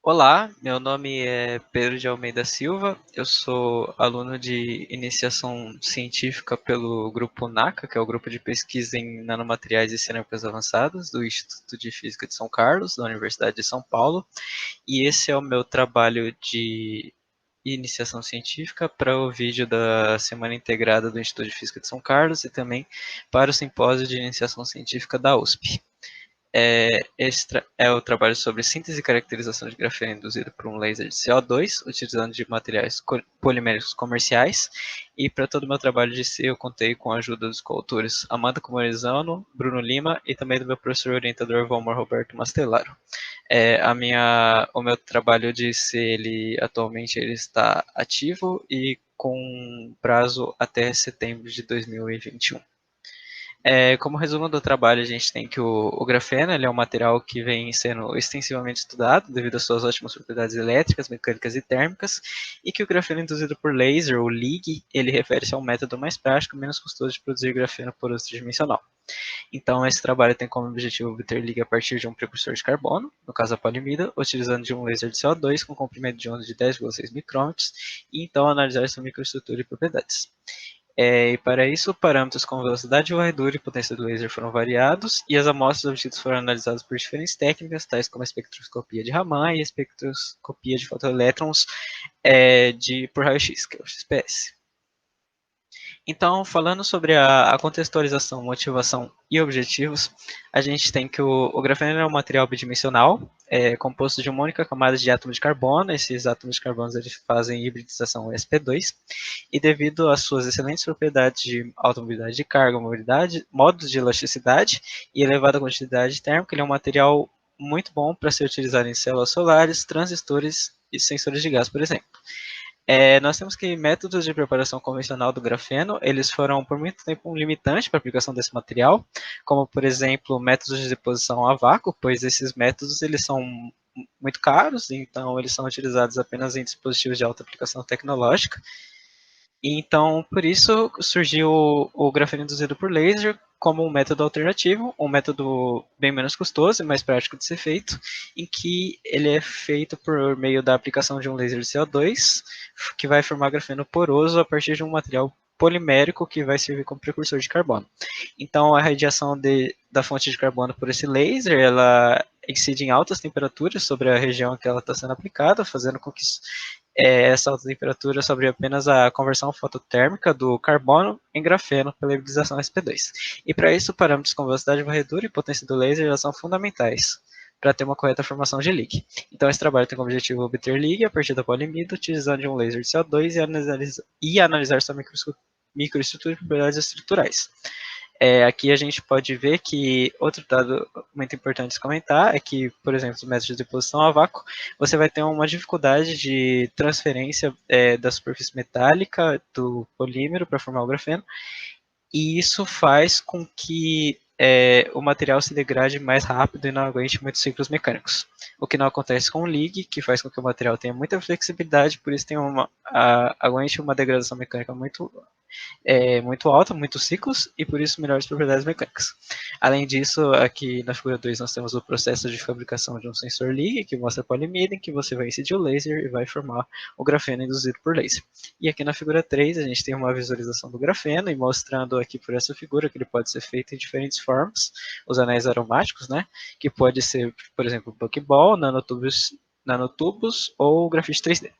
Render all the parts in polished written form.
Olá, meu nome é Pedro de Almeida Silva, eu sou aluno de iniciação científica pelo grupo NACA, que é o Grupo de Pesquisa em Nanomateriais e Cerâmicas Avançadas, do Instituto de Física de São Carlos, da Universidade de São Paulo, e esse é o meu trabalho de iniciação científica para o vídeo da Semana Integrada do Instituto de Física de São Carlos e também para o simpósio de iniciação científica da USP. Este é o trabalho sobre síntese e caracterização de grafeno induzido por um laser de CO2, utilizando de materiais poliméricos comerciais. E para todo o meu trabalho de C, eu contei com a ajuda dos coautores Amanda Comorizano, Bruno Lima e também do meu professor orientador Valmor Roberto Mastelaro. O meu trabalho de C, atualmente ele está ativo e com prazo até setembro de 2021. Como resumo do trabalho, a gente tem que o grafeno ele é um material que vem sendo extensivamente estudado devido às suas ótimas propriedades elétricas, mecânicas e térmicas, e que o grafeno induzido por laser, ou LIG, ele refere-se a um método mais prático, menos custoso de produzir grafeno poroso tridimensional. Então, esse trabalho tem como objetivo obter liga a partir de um precursor de carbono, no caso a polimida, utilizando de um laser de CO2 com comprimento de onda de 10,6 micrômetros, e então analisar sua microestrutura e propriedades. E para isso, parâmetros como velocidade de varredura e potência do laser foram variados, e as amostras obtidas foram analisadas por diferentes técnicas, tais como a espectroscopia de Raman e a espectroscopia de fotoelétrons por raio-x, que é o XPS. Então, falando sobre a contextualização, motivação e objetivos, a gente tem que o grafeno é um material bidimensional, composto de uma única camada de átomos de carbono. Esses átomos de carbono eles fazem hibridização sp2, e devido às suas excelentes propriedades de alta mobilidade de carga, mobilidade, modos de elasticidade e elevada quantidade térmica, ele é um material muito bom para ser utilizado em células solares, transistores e sensores de gás, por exemplo. Nós temos que métodos de preparação convencional do grafeno, eles foram por muito tempo um limitante para a aplicação desse material, como por exemplo métodos de deposição a vácuo, pois esses métodos eles são muito caros, então eles são utilizados apenas em dispositivos de alta aplicação tecnológica. E então, por isso, surgiu o grafeno induzido por laser como um método alternativo, um método bem menos custoso e mais prático de ser feito, em que ele é feito por meio da aplicação de um laser de CO2, que vai formar grafeno poroso a partir de um material polimérico que vai servir como precursor de carbono. Então, a radiação da fonte de carbono por esse laser, ela incide em altas temperaturas sobre a região que ela está sendo aplicada, fazendo com que essa alta temperatura sobre apenas a conversão fototérmica do carbono em grafeno pela hibridização sp2. E para isso, parâmetros como velocidade de varredura e potência do laser já são fundamentais para ter uma correta formação de liga. Então, esse trabalho tem como objetivo obter liga a partir da polimida, utilizando de um laser de CO2 e analisar sua microestrutura e propriedades estruturais. Aqui a gente pode ver que outro dado muito importante de comentar é que, por exemplo, os métodos de deposição a vácuo, você vai ter uma dificuldade de transferência da superfície metálica do polímero para formar o grafeno, e isso faz com que o material se degrade mais rápido e não aguente muitos ciclos mecânicos. O que não acontece com o LIG, que faz com que o material tenha muita flexibilidade, por isso tem aguente uma degradação mecânica muito alta, muitos ciclos, e por isso melhores propriedades mecânicas. Além disso, aqui na figura 2 nós temos o processo de fabricação de um sensor LIG, que mostra a polimida, em que você vai incidir o laser e vai formar o grafeno induzido por laser. E aqui na figura 3 a gente tem uma visualização do grafeno, e mostrando aqui por essa figura que ele pode ser feito em diferentes formas, os anéis aromáticos, né, que pode ser, por exemplo, buckball, nanotubos ou grafite 3D.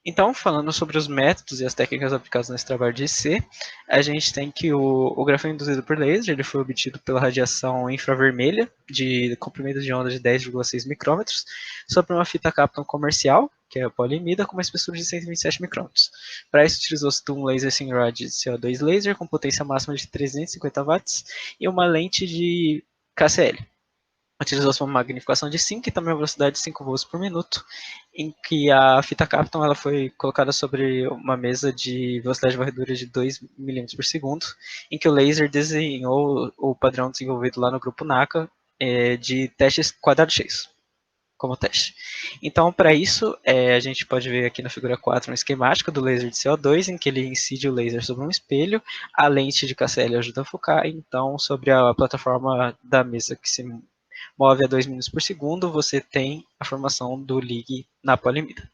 Então, falando sobre os métodos e as técnicas aplicadas nesse trabalho de C, a gente tem que o grafeno induzido por laser ele foi obtido pela radiação infravermelha de comprimento de onda de 10,6 micrômetros sobre uma fita Kapton comercial, que é a polimida, com uma espessura de 127 micrômetros. Para isso, utilizou-se um laser Simrad de CO2 laser com potência máxima de 350 watts e uma lente de KCl. Utilizou-se uma magnificação de 5 e também uma velocidade de 5 volts por minuto, em que a fita Kapton ela foi colocada sobre uma mesa de velocidade de varredura de 2 milímetros por segundo, em que o laser desenhou o padrão desenvolvido lá no grupo NACA de testes quadrados cheios, como teste. Então, para isso, a gente pode ver aqui na figura 4 um esquemático do laser de CO2, em que ele incide o laser sobre um espelho, a lente de KCl ajuda a focar, então, sobre a plataforma da mesa que se move a 2 mm por segundo, você tem a formação do Lig na polimida.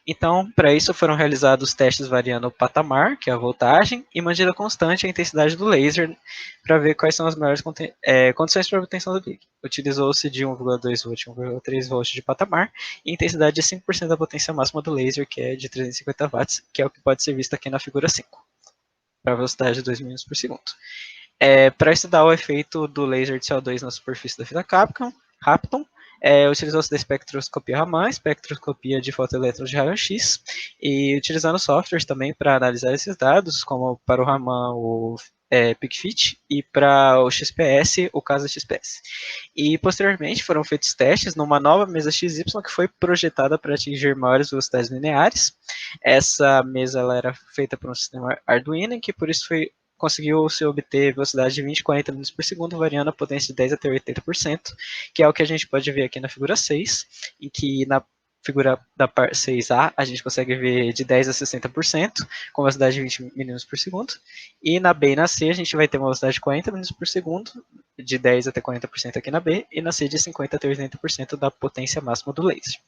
Então, para isso foram realizados testes variando o patamar, que é a voltagem, e mantida constante a intensidade do laser, para ver quais são as melhores condições para a obtenção do Lig. Utilizou-se de 1,2 V e 1,3 V de patamar, e intensidade de 5% da potência máxima do laser, que é de 350 watts, que é o que pode ser visto aqui na figura 5, para a velocidade de 2 mm por segundo. Para estudar o efeito do laser de CO2 na superfície da fita Kapton, utilizou-se da espectroscopia Raman, espectroscopia de fotoelétrons de raio-x, e utilizando softwares também para analisar esses dados, como para o Raman o PicFit e para o XPS, o Casa XPS. E posteriormente foram feitos testes numa nova mesa XY que foi projetada para atingir maiores velocidades lineares. Essa mesa ela era feita por um sistema Arduino, que por isso conseguiu se obter velocidade de 20 a 40 mm por segundo, variando a potência de 10 até 80%, que é o que a gente pode ver aqui na figura 6, em que na figura da parte 6A a gente consegue ver de 10 a 60%, com velocidade de 20 mm por segundo, e na B e na C a gente vai ter uma velocidade de 40 mm por segundo, de 10 até 40% aqui na B, e na C de 50 até 80% da potência máxima do laser.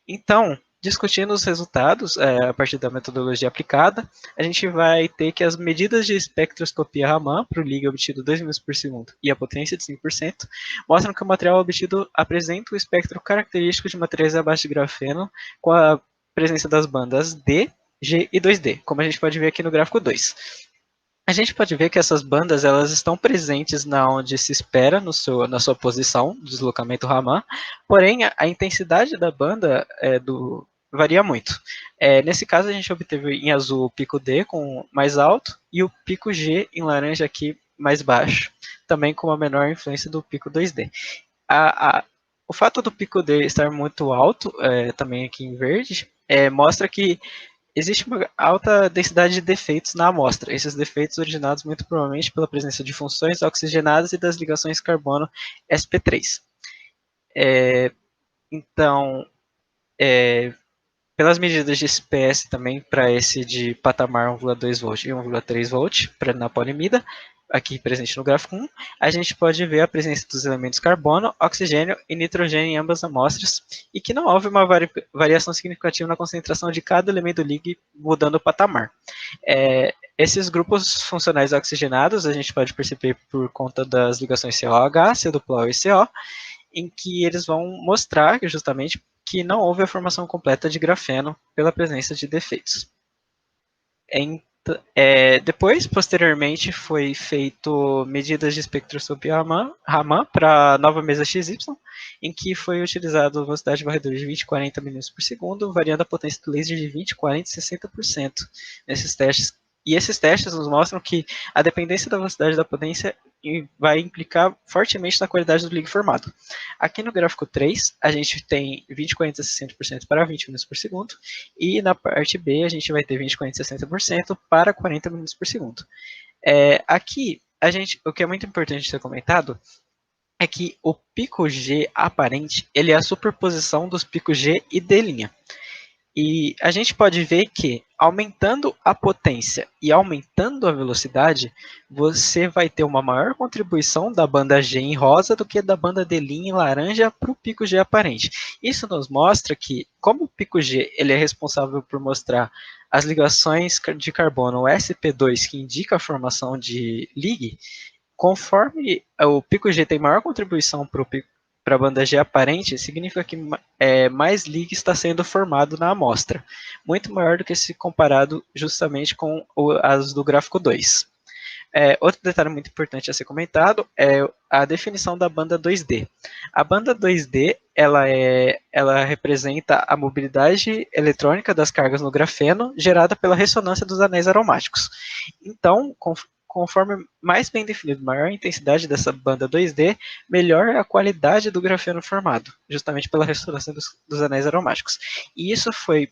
Então, discutindo os resultados a partir da metodologia aplicada, a gente vai ter que as medidas de espectroscopia Raman para o Lig obtido 2 mm por segundo e a potência de 5% mostram que o material obtido apresenta o espectro característico de materiais abaixo de grafeno com a presença das bandas D, G e 2D, como a gente pode ver aqui no gráfico 2. A gente pode ver que essas bandas elas estão presentes na onde se espera na sua posição, deslocamento Raman, porém a intensidade da banda varia muito. Nesse caso a gente obteve em azul o pico D com mais alto e o pico G em laranja aqui mais baixo, também com uma menor influência do pico 2D. O fato do pico D estar muito alto, também aqui em verde, mostra que existe uma alta densidade de defeitos na amostra. Esses defeitos originados muito provavelmente pela presença de funções oxigenadas e das ligações carbono sp3. Então, pelas medidas de SPS também, para esse de patamar 1,2 V e 1,3 V na polimida, aqui presente no gráfico 1, a gente pode ver a presença dos elementos carbono, oxigênio e nitrogênio em ambas amostras, e que não houve uma variação significativa na concentração de cada elemento Lig mudando o patamar. Esses grupos funcionais oxigenados a gente pode perceber por conta das ligações COH, C duplo e CO, em que eles vão mostrar justamente que não houve a formação completa de grafeno pela presença de defeitos. Depois, posteriormente, foi feito medidas de espectroscopia Raman para a nova mesa XY, em que foi utilizado a velocidade de varredura de 20 a 40 mm por segundo, variando a potência do laser de 20, 40 e 60% nesses testes. E esses testes nos mostram que a dependência da velocidade da potência vai implicar fortemente na qualidade do Lig formado. Aqui no gráfico 3, a gente tem 20, 40 e 60% para 20 mm por segundo, e na parte B a gente vai ter 20, 40 e 60% para 40 mm por segundo. Aqui, o que é muito importante ser comentado é que o pico G aparente ele é a superposição dos picos G e D'. E a gente pode ver que, aumentando a potência e aumentando a velocidade, você vai ter uma maior contribuição da banda G em rosa do que da banda D' em laranja para o pico G aparente. Isso nos mostra que, como o pico G ele é responsável por mostrar as ligações de carbono sp2, que indica a formação de Lig, conforme o pico G tem maior contribuição para a banda G aparente, significa que mais Lig está sendo formado na amostra, muito maior do que se comparado justamente com as do gráfico 2. Outro detalhe muito importante a ser comentado é a definição da banda 2D. A banda 2D ela representa a mobilidade eletrônica das cargas no grafeno gerada pela ressonância dos anéis aromáticos. Então, conforme mais bem definido, maior a intensidade dessa banda 2D, melhor é a qualidade do grafeno formado, justamente pela ressonância dos anéis aromáticos. E isso foi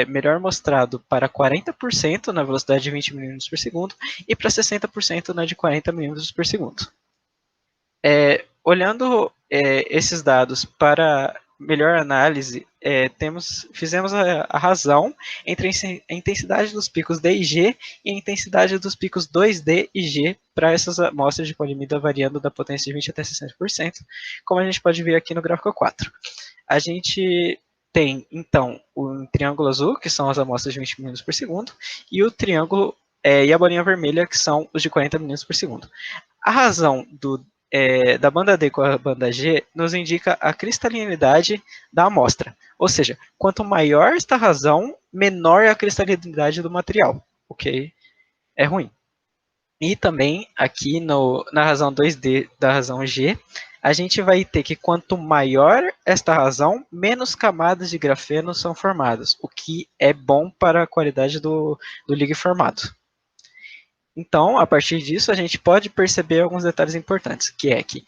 melhor mostrado para 40% na velocidade de 20 mm por segundo e para 60% na de 40 mm por segundo. Olhando esses dados para melhor análise, fizemos a razão entre a intensidade dos picos D e G e a intensidade dos picos 2D e G para essas amostras de polimida variando da potência de 20 até 60%, como a gente pode ver aqui no gráfico 4. A gente tem, então, o triângulo azul, que são as amostras de 20 milímetros por segundo, e o triângulo e a bolinha vermelha, que são os de 40 milímetros por segundo. A razão da banda D com a banda G nos indica a cristalinidade da amostra. Ou seja, quanto maior esta razão, menor é a cristalinidade do material, o que é ruim. E também aqui na razão 2D da razão G, a gente vai ter que quanto maior esta razão, menos camadas de grafeno são formadas, o que é bom para a qualidade do ligue formado. Então, a partir disso, a gente pode perceber alguns detalhes importantes, que é que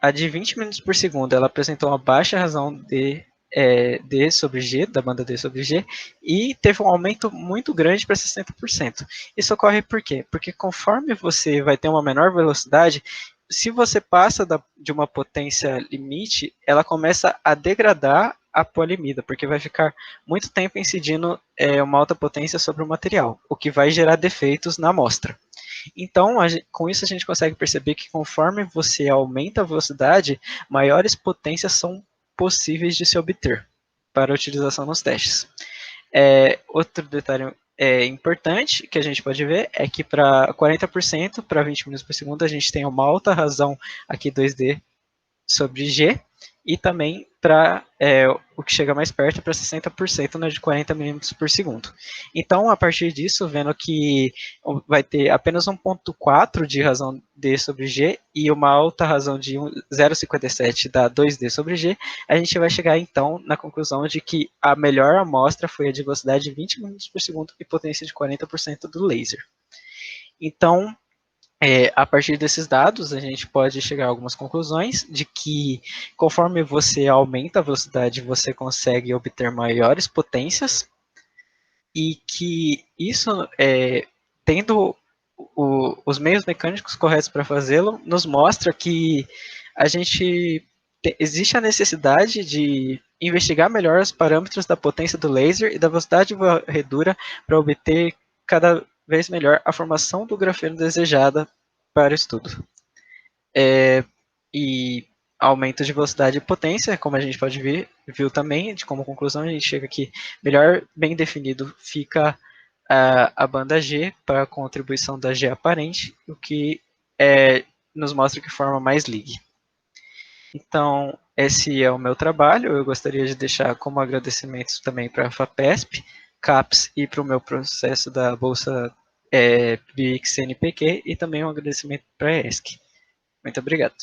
a de 20 minutos por segundo, ela apresentou uma baixa razão de D sobre G, da banda D sobre G, e teve um aumento muito grande para 60%. Isso ocorre por quê? Porque conforme você vai ter uma menor velocidade, se você passa de uma potência limite, ela começa a degradar a polimida, porque vai ficar muito tempo incidindo uma alta potência sobre o material, o que vai gerar defeitos na amostra. Então, com isso a gente consegue perceber que conforme você aumenta a velocidade, maiores potências são possíveis de se obter para a utilização nos testes. Outro detalhe importante que a gente pode ver é que para 40%, para 20 minutos por segundo, a gente tem uma alta razão aqui 2D sobre G, e também para o que chega mais perto, para 60%, né, de 40 milímetros por segundo. Então, a partir disso, vendo que vai ter apenas 1,4 de razão D sobre G e uma alta razão de 0,57 da 2D sobre G, a gente vai chegar, então, na conclusão de que a melhor amostra foi a de velocidade de 20 milímetros por segundo e potência de 40% do laser. Então, a partir desses dados, a gente pode chegar a algumas conclusões de que, conforme você aumenta a velocidade, você consegue obter maiores potências, e que isso, tendo os meios mecânicos corretos para fazê-lo, nos mostra que existe a necessidade de investigar melhor os parâmetros da potência do laser e da velocidade de varredura para obter cada vez melhor a formação do grafeno desejada para o estudo. E aumento de velocidade e potência, como a gente pode ver, viu também, como conclusão, a gente chega aqui, melhor bem definido fica a banda G para a contribuição da G aparente, o que nos mostra que forma mais ligue. Então, esse é o meu trabalho. Eu gostaria de deixar como agradecimentos também para a FAPESP, CAPES e para o meu processo da Bolsa BIC CNPq, e também um agradecimento para a ESC. Muito obrigado.